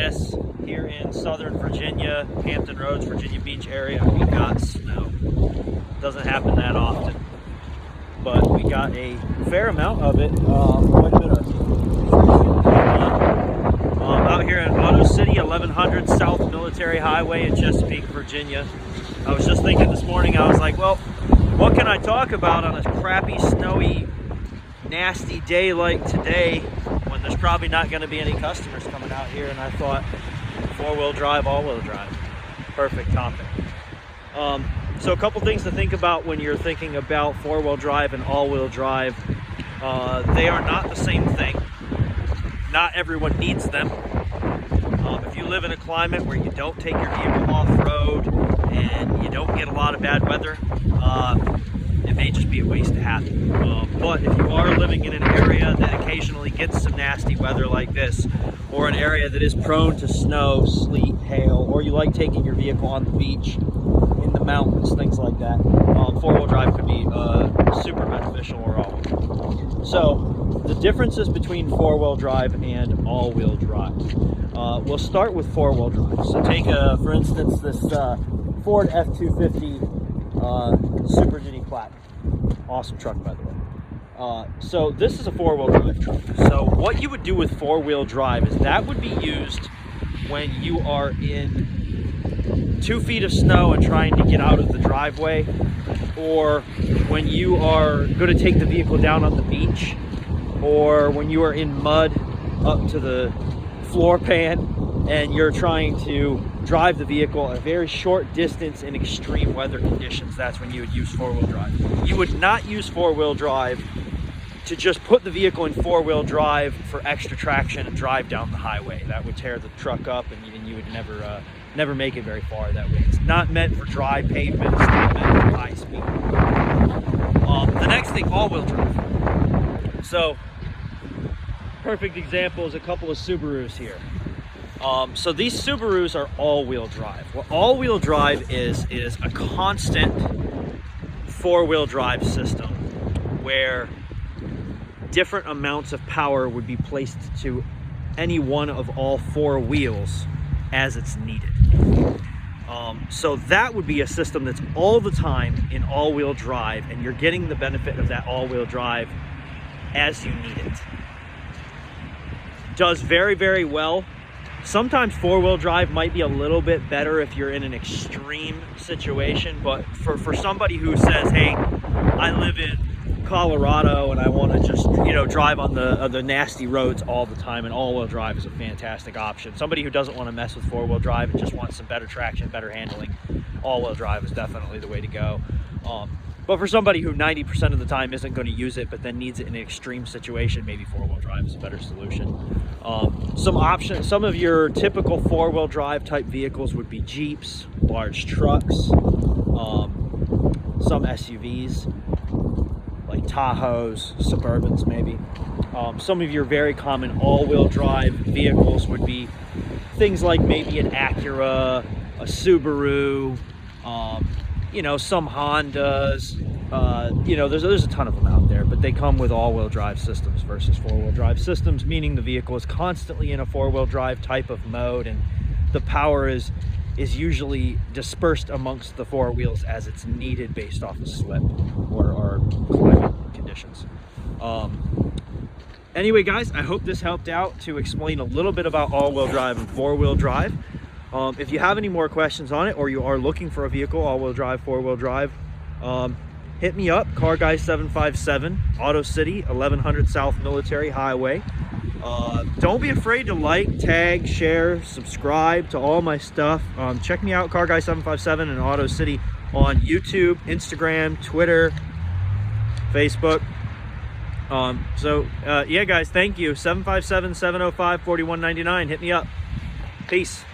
this here in Southern Virginia, Hampton Roads, Virginia Beach area, we got snow. Doesn't happen that often, but we got a fair amount of it. Quite a bit of out here in Auto City, 1100 South Military Highway in Chesapeake, Virginia. I was just thinking this morning, I was like, well, what can I talk about on a crappy, snowy, nasty day like today when there's probably not going to be any customers coming out here? And I thought, four-wheel drive, all-wheel drive, perfect topic. So a couple things to think about when you're thinking about four-wheel drive and all-wheel drive. They are not the same thing. Not everyone needs them. If you live in a climate where you don't take your vehicle off-road and you don't get a lot of bad weather, it may just be a waste to have it. But if you are living in an area that occasionally gets some nasty weather like this, or an area that is prone to snow, sleet, hail, or you like taking your vehicle on the beach, in the mountains, things like that, four-wheel drive could be super beneficial or all. So the differences between four-wheel drive and all-wheel drive. We'll start with four-wheel drive. So take, for instance, this Ford F-250 Super Duty Platinum. Awesome truck, by the way. So this is a four-wheel drive truck. So what you would do with four-wheel drive is that would be used when you are in 2 feet of snow and trying to get out of the driveway, or when you are going to take the vehicle down on the beach, or when you are in mud up to the floor pan and you're trying to drive the vehicle a very short distance in extreme weather conditions. That's when you would use four-wheel drive. You would not use four-wheel drive to just put the vehicle in four-wheel drive for extra traction and drive down the highway. That would tear the truck up and you would never make it very far that way. It's not meant for dry pavement, it's not meant for high speed. The next thing, all-wheel drive. So perfect example is a couple of Subarus here. So these Subarus are all-wheel drive. What all-wheel drive is a constant four-wheel drive system where different amounts of power would be placed to any one of all four wheels as it's needed. So that would be a system that's all the time in all-wheel drive, and you're getting the benefit of that all-wheel drive as you need it. Does very, very well. Sometimes four-wheel drive might be a little bit better if you're in an extreme situation, but for somebody who says, hey, I live in Colorado and I want to just, drive on the nasty roads all the time, and all-wheel drive is a fantastic option. Somebody who doesn't want to mess with four-wheel drive and just wants some better traction, better handling, all-wheel drive is definitely the way to go. But for somebody who 90% of the time isn't going to use it, but then needs it in an extreme situation, maybe four-wheel drive is a better solution. Some options, some of your typical four-wheel drive type vehicles would be Jeeps, large trucks, some SUVs, like Tahoes, Suburbans maybe. Some of your very common all-wheel drive vehicles would be things like maybe an Acura, a Subaru, some Hondas, there's a ton of them out there, but they come with all-wheel drive systems versus four-wheel drive systems, meaning the vehicle is constantly in a four-wheel drive type of mode, and the power is usually dispersed amongst the four wheels as it's needed based off of slip or climate conditions. Anyway, guys, I hope this helped out to explain a little bit about all-wheel drive and four-wheel drive. If you have any more questions on it, or you are looking for a vehicle, all-wheel drive, four-wheel drive, hit me up, Car Guy 757, Auto City, 1100 South Military Highway. Don't be afraid to like, tag, share, subscribe to all my stuff. Check me out, Car Guy 757 and Auto City on YouTube, Instagram, Twitter, Facebook. Yeah, guys, thank you. 757-705-4199. Hit me up. Peace.